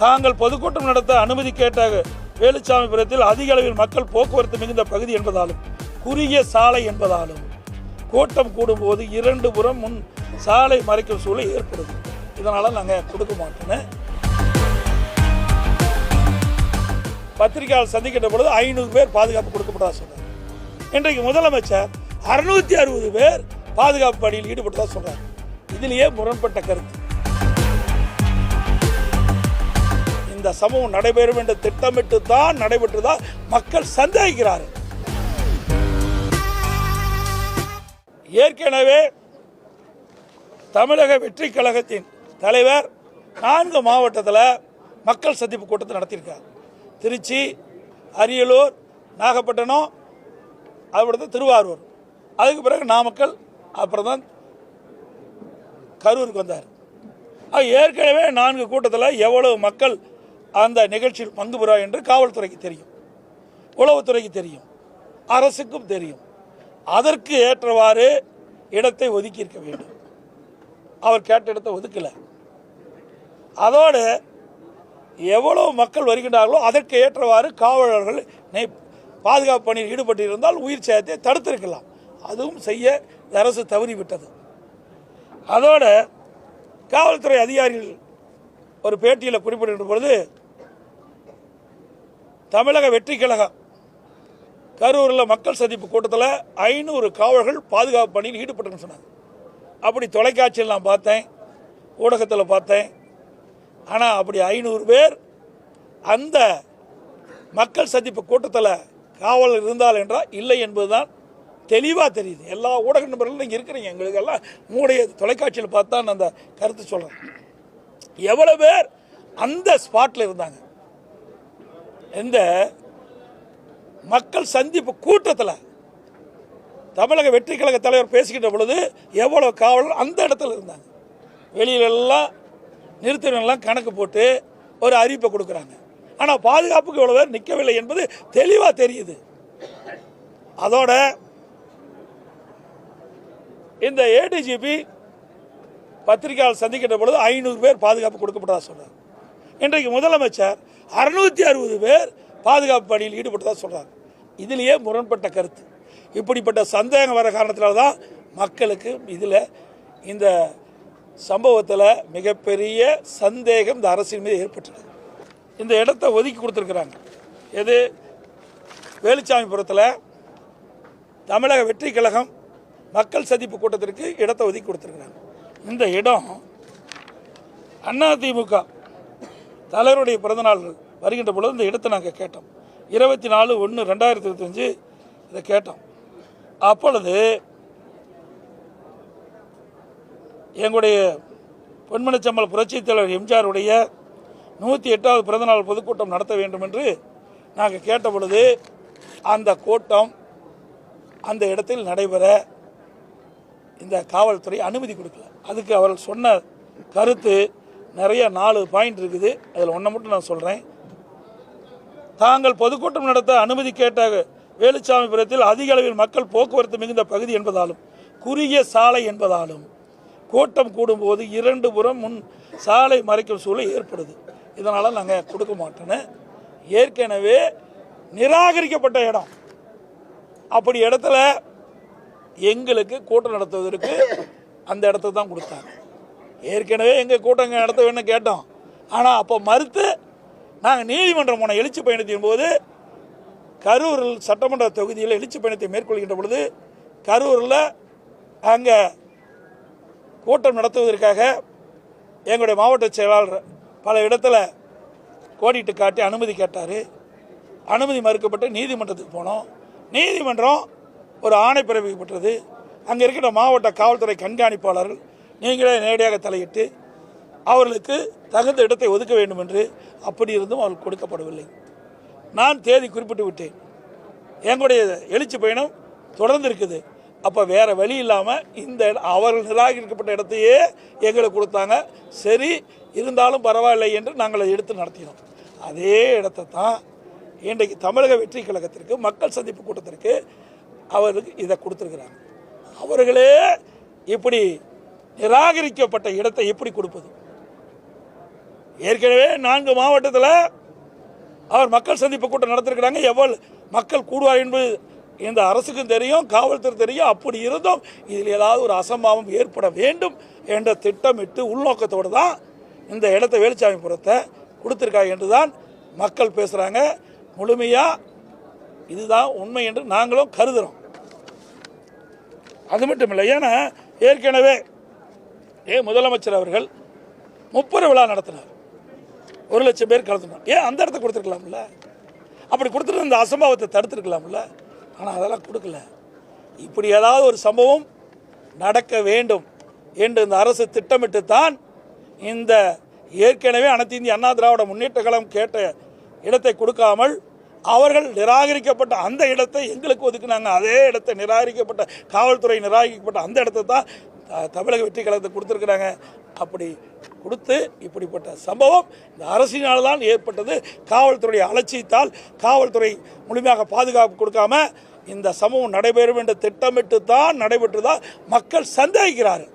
தாங்கள் பொதுக்கூட்டம் நடத்த அனுமதி கேட்ட வேலுச்சாமிபுரத்தில் அதிக அளவில் மக்கள் போக்குவரத்து மிகுந்த பகுதி என்பதாலும் குறுகிய சாலை என்பதாலும் கூட்டம் கூடும்போது 2 புறம் முன் சாலை மறைக்கும் சூழல் ஏற்படுது. இதனால் நாங்கள் கொடுக்க மாட்டோன்னு பத்திரிகையாளர் சந்திக்கின்ற பொழுது 500 பேர் பாதுகாப்பு கொடுக்கப்பட்டதா சொல்றார். இன்றைக்கு முதலமைச்சர் 660 பேர் பாதுகாப்பு பணியில் ஈடுபட்டதா சொல்றார். இதிலேயே முரண்பட்ட கருத்து. இந்த சம்பவம் நடைபெறும் என்ற திட்டமிட்டு தான் நடைபெற்றதா மக்கள் சந்தேகிக்கிறார்கள். ஏற்கனவே தமிழக வெற்றி கழகத்தின் தலைவர் 4 மாவட்டத்தில் மக்கள் சந்திப்பு கூட்டத்தை நடத்தியிருக்கார். திருச்சி, அரியலூர், நாகப்பட்டினம், அதுக்கடுத்து திருவாரூர், அதுக்கு பிறகு நாமக்கல், அப்புறம் தான் கரூருக்கு வந்தார். ஏற்கனவே 4 கூட்டத்தில் எவ்வளவு மக்கள் அந்த நிகழ்ச்சியில் பங்கு பெறுவார் என்று காவல்துறைக்கு தெரியும், உளவுத்துறைக்கு தெரியும், அரசுக்கும் தெரியும். அதற்கு ஏற்றவாறு இடத்தை ஒதுக்கி இருக்க வேண்டும். அவர் கேட்ட இடத்தை ஒதுக்கலை. அதோடு எவ்வளவு மக்கள் வருகின்றார்களோ அதற்கு ஏற்றவாறு காவலர்கள் பாதுகாப்பு பணியில் ஈடுபட்டிருந்தால் உயிர் சேதத்தை தடுத்திருக்கலாம். அதுவும் செய்ய அரசு தவறிவிட்டது. அதோட காவல்துறை அதிகாரிகள் ஒரு பேட்டியில் குறிப்பிட்ட பொழுது தமிழக வெற்றி கழகம் கரூரில் மக்கள் சந்திப்பு கூட்டத்தில் 500 காவலர்கள் பாதுகாப்பு பணியில் ஈடுபட்டுன்னு சொன்னாங்க. அப்படி தொலைக்காட்சியில் நான் பார்த்தேன், ஊடகத்தில் பார்த்தேன். ஆனால் அப்படி 500 பேர் அந்த மக்கள் சந்திப்பு கூட்டத்தில் காவலர் இருந்தால் என்றால் இல்லை என்பதுதான் தெளிவாக தெரியுது. எல்லா ஊடக நபர்களும் நீங்கள் இருக்கிறீங்க, எங்களுக்கெல்லாம் உங்களுடைய தொலைக்காட்சியில் பார்த்தா நான் அந்த கருத்து சொல்கிறேன். எவ்வளோ பேர் அந்த ஸ்பாட்டில் இருந்தாங்க? இந்த மக்கள் சந்திப்பு கூட்டத்தில் தமிழக வெற்றி கழக தலைவர் பேசுகின்ற பொழுது எவ்வளோ காவலர் அந்த இடத்துல இருந்தாங்க? வெளியிலெல்லாம் நிறுத்தினெல்லாம் கணக்கு போட்டு ஒரு அறிவிப்பை கொடுக்குறாங்க. ஆனால் பாதுகாப்புக்கு இவ்வளோ பேர் நிற்கவில்லை என்பது தெளிவாக தெரியுது. அதோட இந்த ஏடிஜிபி பத்திரிகையாளர் சந்திக்கின்ற பொழுது 500 பேர் பாதுகாப்பு கொடுக்கப்பட்டதா சொல்றார். இன்றைக்கு முதலமைச்சர் 660 பேர் பாதுகாப்பு பணியில் ஈடுபட்டதா சொல்றார். இதிலேயே முரண்பட்ட கருத்து. இப்படிப்பட்ட சந்தேகம் வர காரணத்தினால தான் மக்களுக்கு இதில் இந்த சம்பவத்தில் மிகப்பெரிய சந்தேகம் இந்த அரசின் மீது ஏற்பட்டது. இந்த இடத்தை ஒதுக்கி கொடுத்துருக்குறாங்க. எது? வேலுச்சாமிபுரத்தில் தமிழக வெற்றி கழகம் மக்கள் சந்திப்பு கூட்டத்திற்கு இடத்தை ஒதுக்கி கொடுத்துருக்குறாங்க. இந்த இடம் அதிமுக தலைவருடைய பிறந்தநாள் வருகின்ற பொழுது இந்த இடத்தை நாங்கள் கேட்டோம். 24/1/2025 இதை கேட்டோம். அப்பொழுது எங்களுடைய பொன்மனச்சம்பல் புரட்சித் தலைவர் எம்ஜிஆருடைய 108வது பிறந்தநாள் பொதுக்கூட்டம் நடத்த வேண்டும் என்று நாங்கள் கேட்ட பொழுது அந்த கூட்டம் அந்த இடத்தில் நடைபெற இந்த காவல்துறை அனுமதி கொடுக்கல. அதுக்கு அவர்கள் சொன்ன கருத்து நிறைய 4 பாயிண்ட் இருக்குது. அதில் ஒன்றை மட்டும் நான் சொல்கிறேன். தாங்கள் பொதுக்கூட்டம் நடத்த அனுமதி கேட்ட வேலுச்சாமிபுரத்தில் அதிக அளவில் மக்கள் போக்குவரத்து மிகுந்த பகுதி என்பதாலும் குறுகிய சாலை என்பதாலும் கூட்டம் கூடும்போது 2 புறம் முன் சாலை மறைக்கும் சூழல் ஏற்படுது. இதனால் நாங்கள் கொடுக்க மாட்டோன்னு ஏற்கனவே நிராகரிக்கப்பட்ட இடம். அப்படி இடத்துல எங்களுக்கு கூட்டம் நடத்துவதற்கு அந்த இடத்த தான் கொடுத்தாங்க. ஏற்கனவே எங்கள் கூட்டம் நடத்த வேணும்னு கேட்டோம். ஆனால் அப்போ மறுத்து நாங்கள் நீதிமன்றம் போன எழுச்சி பயணத்தின் போது கரூரில் சட்டமன்ற தொகுதியில் எழுச்சி பயணத்தை மேற்கொள்கின்ற பொழுது கரூரில் அங்கே கூட்டம் நடத்துவதற்காக எங்களுடைய மாவட்ட செயலாளர் பல இடத்துல கோடிட்டு காட்டி அனுமதி கேட்டார். அனுமதி மறுக்கப்பட்டு நீதிமன்றத்துக்கு போனோம். நீதிமன்றம் ஒரு ஆணை பிறப்பிக்கப்பட்டது. அங்கே இருக்கிற மாவட்ட காவல்துறை கண்காணிப்பாளர்கள் நீங்களே நேரடியாக தலையிட்டு அவர்களுக்கு தகுந்த இடத்தை ஒதுக்க வேண்டும் என்று அப்படி இருந்தும் அவர்கள் கொடுக்கப்படவில்லை. நான் தேதி குறிப்பிட்டு விட்டேன். எங்களுடைய எழுச்சி பயணம் தொடர்ந்து இருக்குது. அப்போ வேறு வழி இல்லாமல் இந்த அவர்கள் நிராகரிக்கப்பட்ட இடத்தையே எங்களுக்கு கொடுத்தாங்க. சரி இருந்தாலும் பரவாயில்லை என்று நாங்கள் அதை எடுத்து நடத்தினோம். அதே இடத்தை தான் இன்றைக்கு தமிழக வெற்றி கழகத்திற்கு மக்கள் சந்திப்பு கூட்டத்திற்கு அவருக்கு இதை கொடுத்துருக்குறாங்க. அவர்களே இப்படி நிராகரிக்கப்பட்ட இடத்தை எப்படி கொடுப்பது? ஏற்கனவே 4 மாவட்டத்தில் அவர் மக்கள் சந்திப்பு கூட்டம் நடத்திருக்கிறாங்க. எவ்வளவு மக்கள் கூடுவார் என்பது இந்த அரசுக்கும் தெரியும், காவல்துறை தெரியும். அப்படி இருந்தும் இதில் ஏதாவது ஒரு அசம்பாவம் ஏற்பட வேண்டும் என்ற திட்டமிட்டு உள்நோக்கத்தோடு தான் இந்த இடத்த வேலுச்சாமிபுரத்தை கொடுத்துருக்காங்க என்று தான் மக்கள் பேசுகிறாங்க. முழுமையாக இதுதான் உண்மை என்று நாங்களும் கருதுகிறோம். அது மட்டும் இல்லை, ஏன்னா ஏற்கனவே முதலமைச்சர் அவர்கள் 30 விழா நடத்தினார், 1 லட்சம் பேர் கலந்துனார். ஏன் அந்த இடத்த கொடுத்துருக்கலாம்ல? அப்படி கொடுத்துட்டு இந்த அசம்பாவத்தை தடுத்துருக்கலாம்ல? ஆனால் அதெல்லாம் கொடுக்கல. இப்படி ஏதாவது ஒரு சம்பவம் நடக்க வேண்டும் என்று இந்த அரசு திட்டமிட்டு தான் இந்த ஏற்கனவே அனைத்து இந்திய அண்ணா திராவிட முன்னேற்ற கழகம் கேட்ட இடத்தை கொடுக்காமல் அவர்கள் நிராகரிக்கப்பட்ட அந்த இடத்தை எங்களுக்கு ஒதுக்குனாங்க. அதே இடத்தை நிராகரிக்கப்பட்ட காவல்துறை நிராகரிக்கப்பட்ட அந்த இடத்தை தான் தமிழக வெற்றி கழகத்தை கொடுத்துருக்குறாங்க. அப்படி கொடுத்து இப்படிப்பட்ட சம்பவம் இந்த அரசினால் தான் ஏற்பட்டது. காவல்துறை அலட்சியத்தால் காவல்துறை முழுமையாக பாதுகாப்பு கொடுக்காம இந்த சம்பவம் நடைபெறும் என்ற திட்டமிட்டு தான் நடைபெற்றுதான் மக்கள் சந்தேகிக்கிறார்கள்.